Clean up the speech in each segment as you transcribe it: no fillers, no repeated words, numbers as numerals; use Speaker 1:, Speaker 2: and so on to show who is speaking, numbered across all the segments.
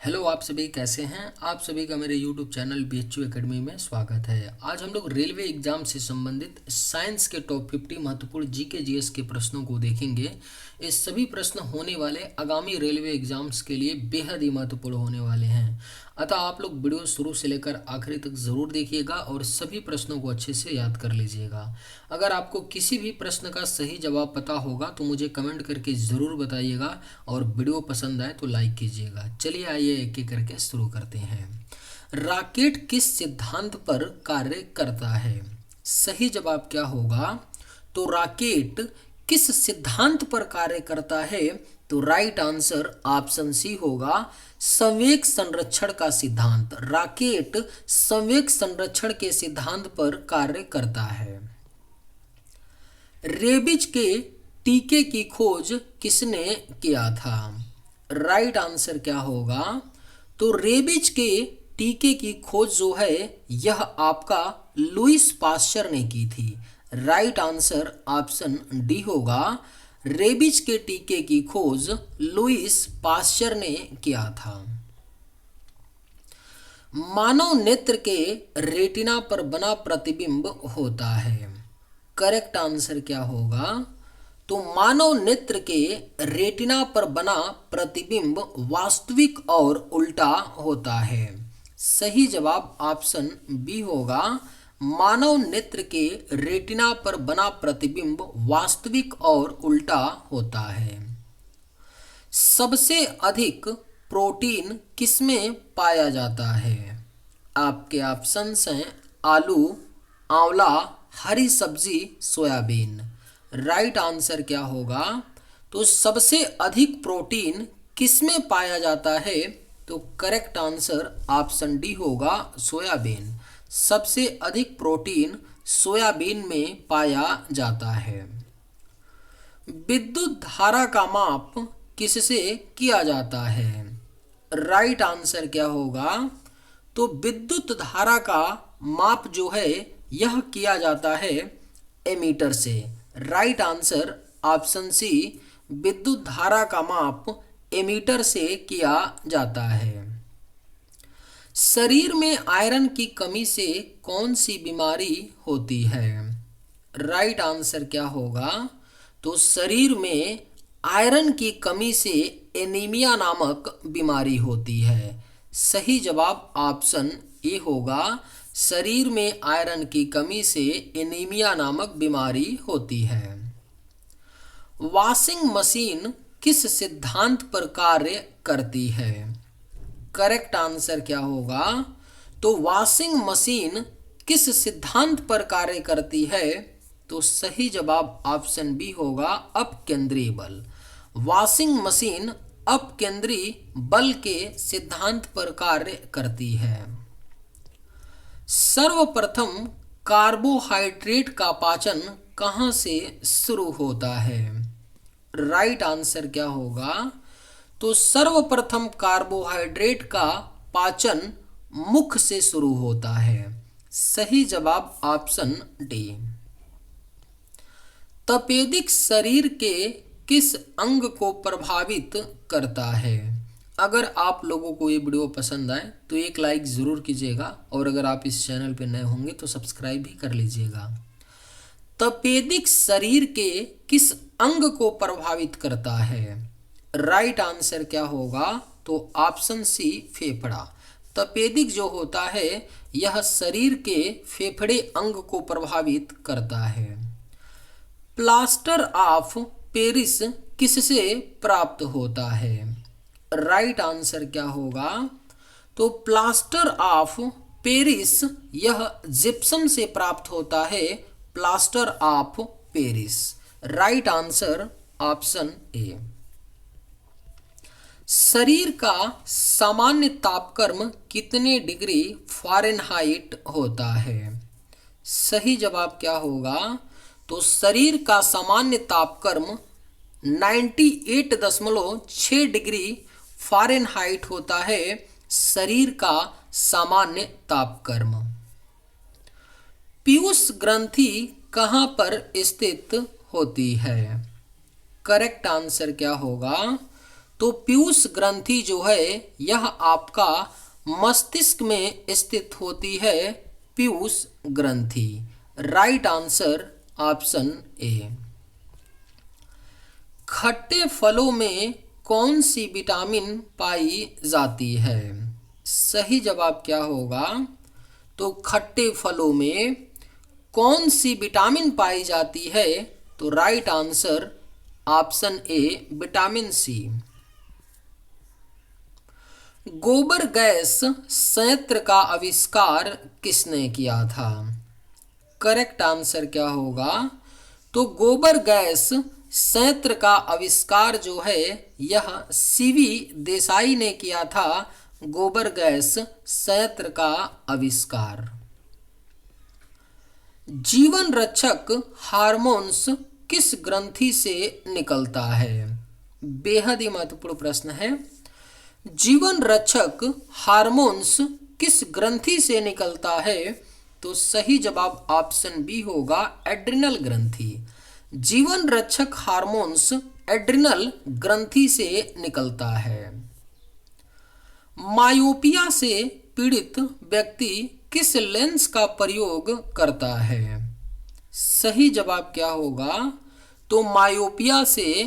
Speaker 1: Hello, आप सभी कैसे हैं। आप सभी का मेरे यूट्यूब चैनल BHU एकेडमी में स्वागत है। आज हम लोग रेलवे एग्जाम से संबंधित साइंस के टॉप 50 महत्वपूर्ण जीके जीएस के प्रश्नों को देखेंगे। ये सभी प्रश्न होने वाले आगामी रेलवे एग्जाम्स के लिए बेहद ही महत्वपूर्ण होने वाले हैं। अतः आप लोग वीडियो शुरू से लेकर आखिरी तक ज़रूर देखिएगा और सभी प्रश्नों को अच्छे से याद कर लीजिएगा। अगर आपको किसी भी प्रश्न का सही जवाब पता होगा तो मुझे कमेंट करके ज़रूर बताइएगा और वीडियो पसंद आए तो लाइक कीजिएगा। चलिए आइए एक एक करके शुरू करते हैं। रॉकेट किस सिद्धांत पर कार्य करता है? सही जवाब क्या होगा? तो रॉकेट किस सिद्धांत पर कार्य करता है? तो राइट आंसर ऑप्शन सी होगा, संवेग संरक्षण का सिद्धांत। रॉकेट संवेग संरक्षण के सिद्धांत पर कार्य करता है। रेबीज के टीके की खोज किसने किया था? राइट आंसर क्या होगा? तो रेबीज के टीके की खोज जो है यह आपका लुईस पास्चर ने की थी। राइट आंसर ऑप्शन डी होगा, रेबीज के टीके की खोज लुईस पास्चर ने किया था। मानव नेत्र के रेटिना पर बना प्रतिबिंब होता है। करेक्ट आंसर क्या होगा? तो मानव नेत्र के रेटिना पर बना प्रतिबिंब वास्तविक और उल्टा होता है। सही जवाब ऑप्शन बी होगा, मानव नेत्र के रेटिना पर बना प्रतिबिंब वास्तविक और उल्टा होता है। सबसे अधिक प्रोटीन किसमें पाया जाता है? आपके ऑप्शंस हैं आलू, आंवला, हरी सब्जी, सोयाबीन। राइट आंसर क्या होगा? तो सबसे अधिक प्रोटीन किसमें पाया जाता है? तो करेक्ट आंसर ऑप्शन डी होगा, सोयाबीन। सबसे अधिक प्रोटीन सोयाबीन में पाया जाता है। विद्युत धारा का माप किससे किया जाता है? राइट आंसर क्या होगा? तो विद्युत धारा का माप जो है यह किया जाता है एमीटर से। राइट आंसर ऑप्शन सी, विद्युत धारा का माप एमीटर से किया जाता है। शरीर में आयरन की कमी से कौन सी बीमारी होती है? राइट आंसर क्या होगा? तो शरीर में आयरन की कमी से एनीमिया नामक बीमारी होती है। सही जवाब ऑप्शन ए होगा, शरीर में आयरन की कमी से एनीमिया नामक बीमारी होती है। वॉशिंग मशीन किस सिद्धांत पर कार्य करती है? करेक्ट आंसर क्या होगा? तो वॉशिंग मशीन किस सिद्धांत पर कार्य करती है? तो सही जवाब ऑप्शन बी होगा, अपकेंद्री बल। वॉशिंग मशीन अपकेंद्री बल के सिद्धांत पर कार्य करती है। सर्वप्रथम कार्बोहाइड्रेट का पाचन कहाँ से शुरू होता है? राइट आंसर क्या होगा? तो सर्वप्रथम कार्बोहाइड्रेट का पाचन मुख से शुरू होता है। सही जवाब ऑप्शन डी। तपेदिक शरीर के किस अंग को प्रभावित करता है? अगर आप लोगों को ये वीडियो पसंद आए तो एक लाइक ज़रूर कीजिएगा और अगर आप इस चैनल पर नए होंगे तो सब्सक्राइब भी कर लीजिएगा। तपेदिक शरीर के किस अंग को प्रभावित करता है? राइट आंसर क्या होगा? तो ऑप्शन सी, फेफड़ा। तपेदिक जो होता है यह शरीर के फेफड़े अंग को प्रभावित करता है। प्लास्टर ऑफ पेरिस किससे प्राप्त होता है? राइट आंसर क्या होगा? तो प्लास्टर ऑफ पेरिस यह जिप्सम से प्राप्त होता है। Plaster of Paris. Right answer option ए। शरीर का सामान्य तापक्रम कितने डिग्री फ़ारेनहाइट होता है? सही जवाब क्या होगा? तो शरीर का सामान्य तापक्रम 98.6 डिग्री फ़ारेनहाइट होता है। शरीर का सामान्य तापक्रम। पीयूष ग्रंथि कहाँ पर स्थित होती है? करेक्ट आंसर क्या होगा? तो पीयूष ग्रंथि जो है यह आपका मस्तिष्क में स्थित होती है, पीयूष ग्रंथि। राइट आंसर ऑप्शन ए। खट्टे फलों में कौन सी विटामिन पाई जाती है? सही जवाब क्या होगा? तो खट्टे फलों में कौन सी विटामिन पाई जाती है? तो right answer option A, vitamin C. गोबर गैस संयंत्र का आविष्कार किसने किया था? करेक्ट आंसर क्या होगा? तो गोबर गैस संयंत्र का आविष्कार जो है यह सीवी देसाई ने किया था, गोबर गैस संयंत्र का आविष्कार। जीवन रक्षक हार्मोन्स किस ग्रंथि से निकलता है? बेहद ही महत्वपूर्ण प्रश्न है। जीवन रक्षक हार्मोन्स किस ग्रंथि से निकलता है? तो सही जवाब ऑप्शन बी होगा, एड्रिनल ग्रंथि। जीवन रक्षक हार्मोन्स एड्रिनल ग्रंथि से निकलता है। मायोपिया से पीड़ित व्यक्ति किस लेंस का प्रयोग करता है? सही जवाब क्या होगा? तो मायोपिया से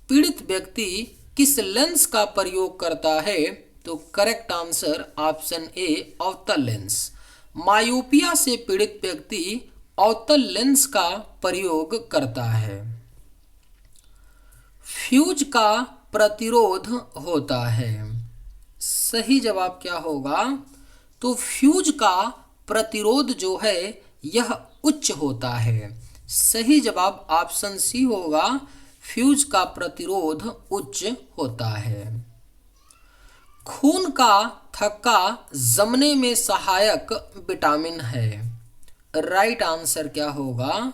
Speaker 1: पीड़ित व्यक्ति किस लेंस का प्रयोग करता है? तो करेक्ट आंसर ऑप्शन ए, अवतल लेंस। मायोपिया से पीड़ित व्यक्ति अवतल लेंस का प्रयोग करता है। फ्यूज का प्रतिरोध होता है। सही जवाब क्या होगा? तो फ्यूज का प्रतिरोध जो है यह उच्च होता है। सही जवाब ऑप्शन सी होगा, फ्यूज का प्रतिरोध उच्च होता है। खून का थक्का जमने में सहायक विटामिन है। राइट आंसर क्या होगा?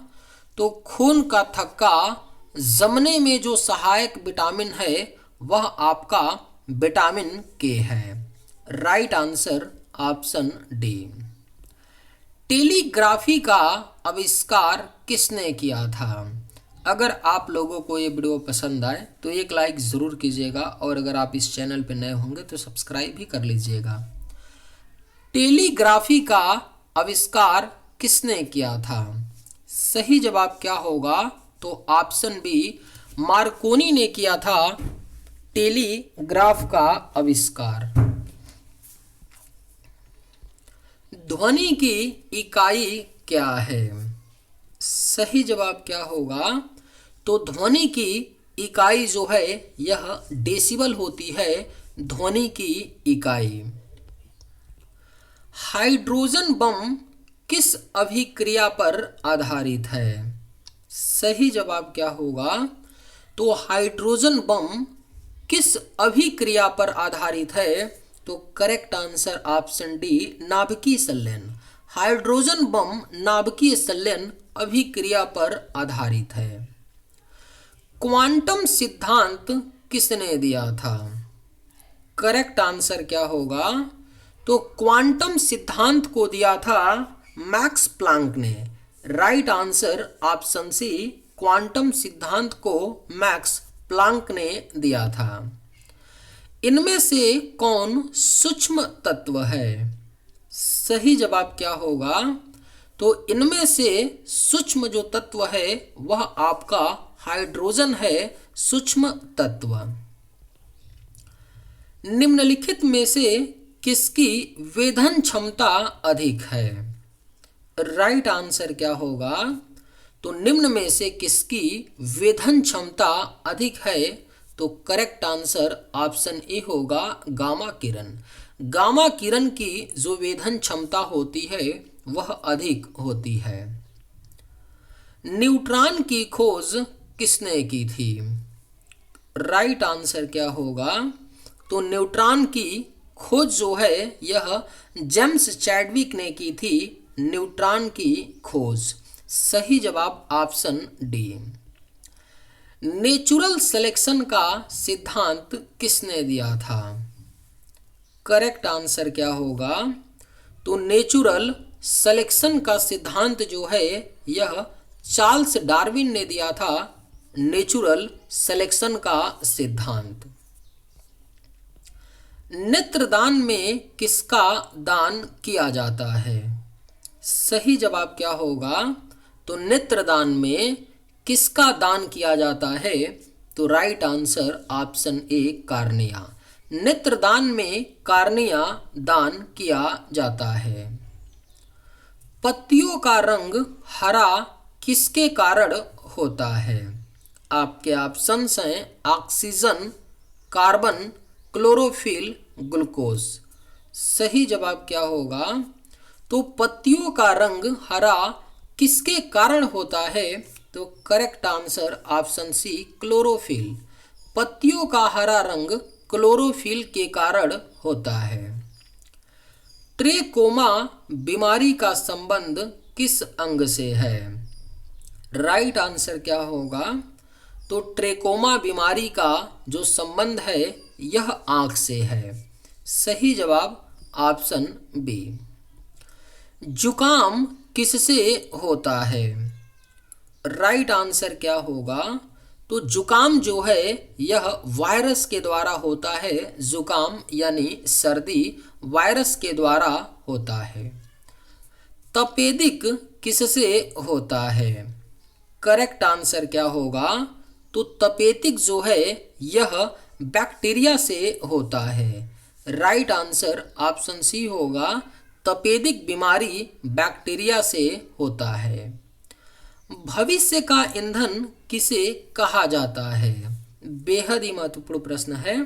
Speaker 1: तो खून का थक्का जमने में जो सहायक विटामिन है वह आपका विटामिन के है। Right answer option D. Telegraphy का आविष्कार किसने किया था? अगर आप लोगों को ये वीडियो पसंद आए तो एक लाइक ज़रूर कीजिएगा, और अगर आप इस चैनल पर नए होंगे तो सब्सक्राइब भी कर लीजिएगा। टेलीग्राफी का आविष्कार किसने किया था? सही जवाब क्या होगा? तो ऑप्शन बी, मार्कोनी ने किया था टेलीग्राफ का आविष्कार। ध्वनि की इकाई क्या है? सही जवाब क्या होगा? तो ध्वनि की इकाई जो है यह डेसिबल होती है, ध्वनि की इकाई। हाइड्रोजन बम किस अभिक्रिया पर आधारित है? सही जवाब क्या होगा? तो हाइड्रोजन बम किस अभिक्रिया पर आधारित है? तो करेक्ट आंसर ऑप्शन डी, नाभिकीय संलयन। हाइड्रोजन बम नाभिकीय संलयन अभिक्रिया पर आधारित है। क्वांटम सिद्धांत किसने दिया था? करेक्ट आंसर क्या होगा? तो क्वांटम सिद्धांत को दिया था मैक्स प्लांक ने। Right answer option C, quantum सिद्धांत को मैक्स प्लांक ने दिया था। इनमें से कौन सूक्ष्म तत्व है? सही जवाब क्या होगा? तो इनमें से सूक्ष्म जो तत्व है वह आपका हाइड्रोजन है, सूक्ष्म तत्व। निम्नलिखित में से किसकी वेधन क्षमता अधिक है? राइट आंसर क्या होगा? तो निम्न में से किसकी वेधन क्षमता अधिक है? तो करेक्ट आंसर ऑप्शन ए होगा, गामा किरण। गामा किरण की जो वेधन क्षमता होती है वह अधिक होती है। न्यूट्रॉन की खोज किसने की थी? राइट आंसर क्या होगा? तो न्यूट्रॉन की खोज जो है यह जेम्स चैडविक ने की थी, न्यूट्रॉन की खोज। सही जवाब ऑप्शन डी। नेचुरल सिलेक्शन का सिद्धांत किसने दिया था? करेक्ट आंसर क्या होगा? तो नेचुरल सिलेक्शन का सिद्धांत जो है यह चार्ल्स डार्विन ने दिया था, नेचुरल सिलेक्शन का सिद्धांत। नेत्रदान में किसका दान किया जाता है? सही जवाब क्या होगा? तो नेत्रदान में किसका दान किया जाता है? तो राइट आंसर ऑप्शन ए कार्निया। नेत्रदान में कार्निया दान किया जाता है। पत्तियों का रंग हरा किसके कारण होता है? आपके ऑप्शंस हैं ऑक्सीजन, कार्बन, क्लोरोफिल, ग्लूकोज। सही जवाब क्या होगा? तो पत्तियों का रंग हरा किसके कारण होता है? तो correct answer option C chlorophyll. पत्तियों का हरा रंग क्लोरोफिल के कारण होता है। ट्रेकोमा बीमारी का संबंध किस अंग से है? राइट आंसर क्या होगा? तो ट्रेकोमा बीमारी का जो संबंध है यह आंख से है। सही जवाब ऑप्शन बी। जुकाम किससे होता है? राइट आंसर क्या होगा? तो जुकाम जो है यह वायरस के द्वारा होता है। जुकाम यानी सर्दी वायरस के द्वारा होता है। तपेदिक किससे होता है? करेक्ट आंसर क्या होगा? तो तपेदिक जो है यह बैक्टीरिया से होता है। राइट आंसर ऑप्शन सी होगा। तपेदिक बीमारी बैक्टीरिया से होता है। भविष्य का ईंधन किसे कहा जाता है? बेहद ही महत्वपूर्ण प्रश्न है।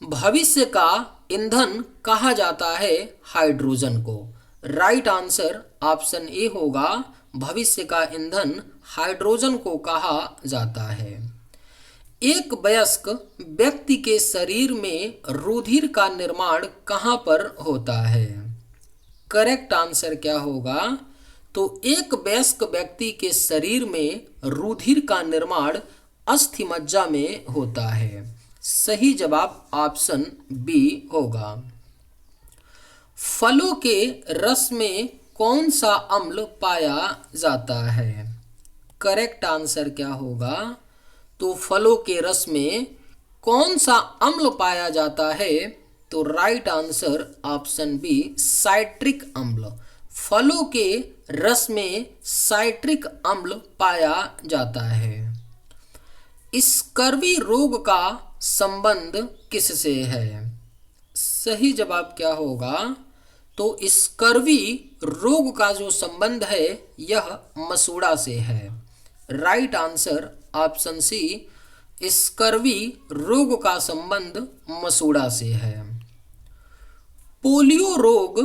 Speaker 1: भविष्य का ईंधन कहा जाता है हाइड्रोजन को। राइट आंसर ऑप्शन ए होगा। भविष्य का ईंधन हाइड्रोजन को कहा जाता है। एक वयस्क व्यक्ति के शरीर में रुधिर का निर्माण कहाँ पर होता है? करेक्ट आंसर क्या होगा? तो एक वयस्क व्यक्ति के शरीर में रुधिर का निर्माण अस्थि मज्जा में होता है। सही जवाब ऑप्शन बी होगा। फलों के रस में कौन सा अम्ल पाया जाता है? करेक्ट आंसर क्या होगा? तो फलों के रस में कौन सा अम्ल पाया जाता है? तो right answer option B citric अम्ल। फलों के रस में साइट्रिक अम्ल पाया जाता है। स्कर्वी रोग का संबंध किससे है? सही जवाब क्या होगा? तो स्कर्वी रोग का जो संबंध है यह मसूड़ा से है। Right answer option C scurvy रोग का संबंध मसूड़ा से है। पोलियो रोग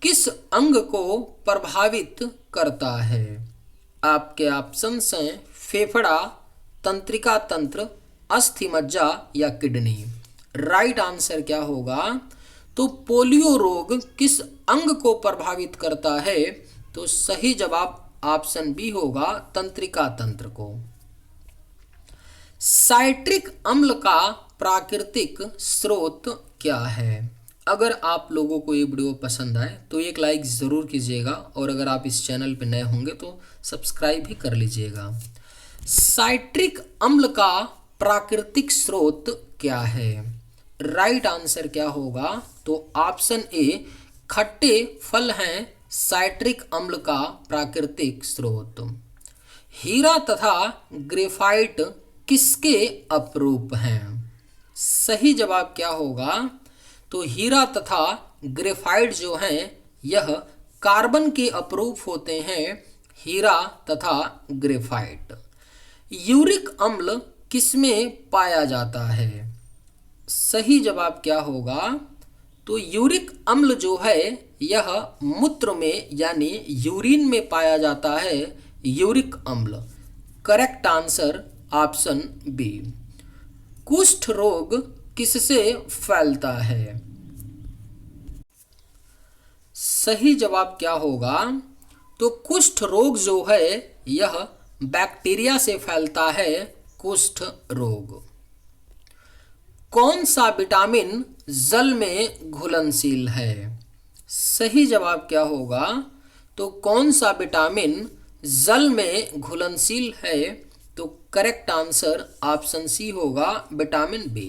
Speaker 1: किस अंग को प्रभावित करता है? आपके ऑप्शंस हैं फेफड़ा, तंत्रिका तंत्र, अस्थि मज्जा या किडनी। राइट आंसर क्या होगा? तो पोलियो रोग किस अंग को प्रभावित करता है? तो सही जवाब ऑप्शन बी होगा तंत्रिका तंत्र को। साइट्रिक अम्ल का प्राकृतिक स्रोत क्या है? अगर आप लोगों को ये वीडियो पसंद आए तो एक लाइक ज़रूर कीजिएगा और अगर आप इस चैनल पर नए होंगे तो सब्सक्राइब भी कर लीजिएगा। साइट्रिक अम्ल का प्राकृतिक स्रोत क्या है? राइट आंसर क्या होगा? तो ऑप्शन ए खट्टे फल हैं साइट्रिक अम्ल का प्राकृतिक स्रोत। हीरा तथा ग्रेफाइट किसके अपरूप हैं? सही जवाब क्या होगा? तो हीरा तथा ग्रेफाइट जो हैं यह कार्बन के अपरूप होते हैं। हीरा तथा ग्रेफाइट। यूरिक अम्ल किसमें पाया जाता है? सही जवाब क्या होगा? तो यूरिक अम्ल जो है यह मूत्र में यानी यूरिन में पाया जाता है। यूरिक अम्ल। Correct answer option B. कुष्ठ रोग किससे फैलता है? सही जवाब क्या होगा? तो कुष्ठ रोग जो है यह बैक्टीरिया से फैलता है। कुष्ठ रोग। कौन सा विटामिन जल में घुलनशील है? सही जवाब क्या होगा? तो कौन सा विटामिन जल में घुलनशील है? तो करेक्ट आंसर ऑप्शन सी होगा विटामिन बी।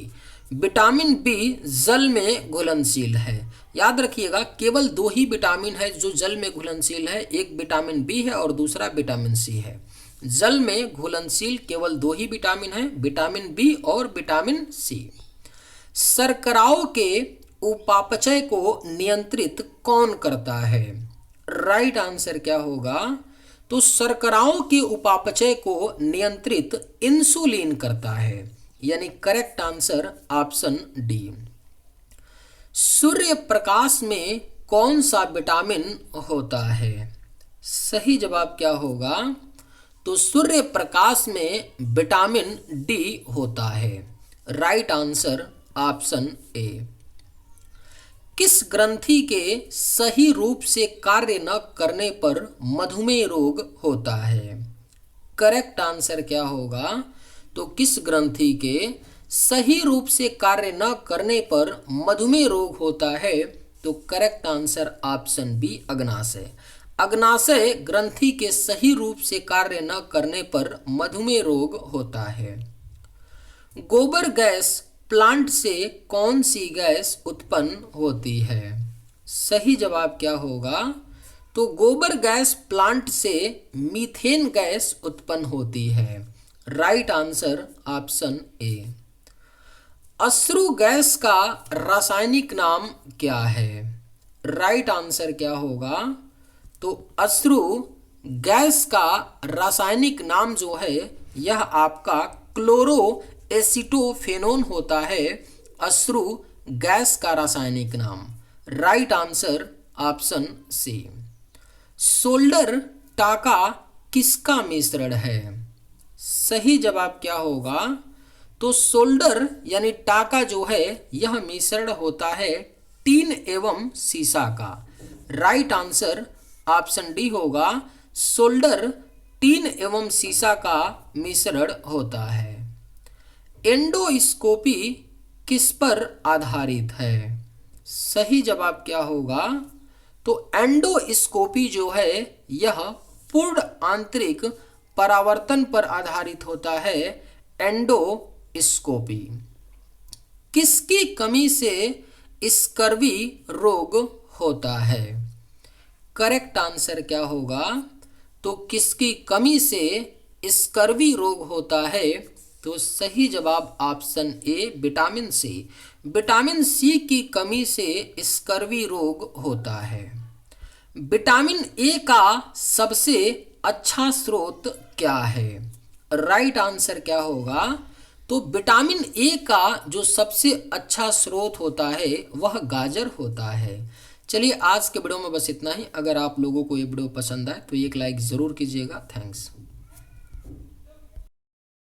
Speaker 1: विटामिन बी जल में घुलनशील है। याद रखिएगा, केवल दो ही विटामिन है जो जल में घुलनशील है, एक विटामिन बी है और दूसरा विटामिन सी है। जल में घुलनशील केवल दो ही विटामिन है, विटामिन बी और विटामिन सी। शर्कराओं के उपापचय को नियंत्रित कौन करता है? राइट आंसर क्या होगा? तो शर्कराओं के उपापचय को नियंत्रित इंसुलिन करता है, यानी correct answer option D. Surya Prakash में कौन सा विटामिन होता है? सही जवाब क्या होगा? तो सूर्य प्रकाश में विटामिन डी होता है। राइट आंसर ऑप्शन ए। किस ग्रंथि के सही रूप से कार्य न करने पर मधुमेह रोग होता है? करेक्ट आंसर क्या होगा? तो किस ग्रंथि के सही रूप से कार्य न करने पर मधुमेह रोग होता है? तो करेक्ट आंसर ऑप्शन बी अग्नाशय। अग्नाशय ग्रंथि के सही रूप से कार्य न करने पर मधुमेह रोग होता है। गोबर गैस प्लांट से कौन सी गैस उत्पन्न होती है? सही जवाब क्या होगा? तो गोबर गैस प्लांट से मीथेन गैस उत्पन्न होती है। राइट आंसर ऑप्शन ए। अश्रु गैस का रासायनिक नाम क्या है? राइट आंसर क्या होगा? तो अश्रु गैस का रासायनिक नाम जो है यह आपका क्लोरो एसिटोफेनोन होता है। अश्रु गैस का रासायनिक नाम। Right answer option C. Solder टाका किसका मिश्रण है? सही जवाब क्या होगा? तो शोल्डर यानी टाका जो है यह मिश्रण होता है टीन एवं सीसा का। राइट आंसर ऑप्शन डी होगा। शोल्डर टीन एवं सीसा का मिश्रण होता है। एंडोस्कोपी किस पर आधारित है? सही जवाब क्या होगा? तो एंडोस्कोपी जो है यह पूर्ण आंतरिक परावर्तन पर आधारित होता है। एंडोस्कोपी। किसकी कमी से स्कर्वी रोग होता है? करेक्ट आंसर क्या होगा? तो किसकी कमी से स्कर्वी रोग होता है? तो सही जवाब option A vitamin C. Vitamin C की कमी से स्कर्वी रोग होता है। विटामिन ए का सबसे अच्छा स्रोत क्या है? राइट आंसर क्या होगा? तो विटामिन ए का जो सबसे अच्छा स्रोत होता है वह गाजर होता है। चलिए आज के वीडियो में बस इतना ही। अगर आप लोगों को ये वीडियो पसंद आए तो एक लाइक ज़रूर कीजिएगा। थैंक्स।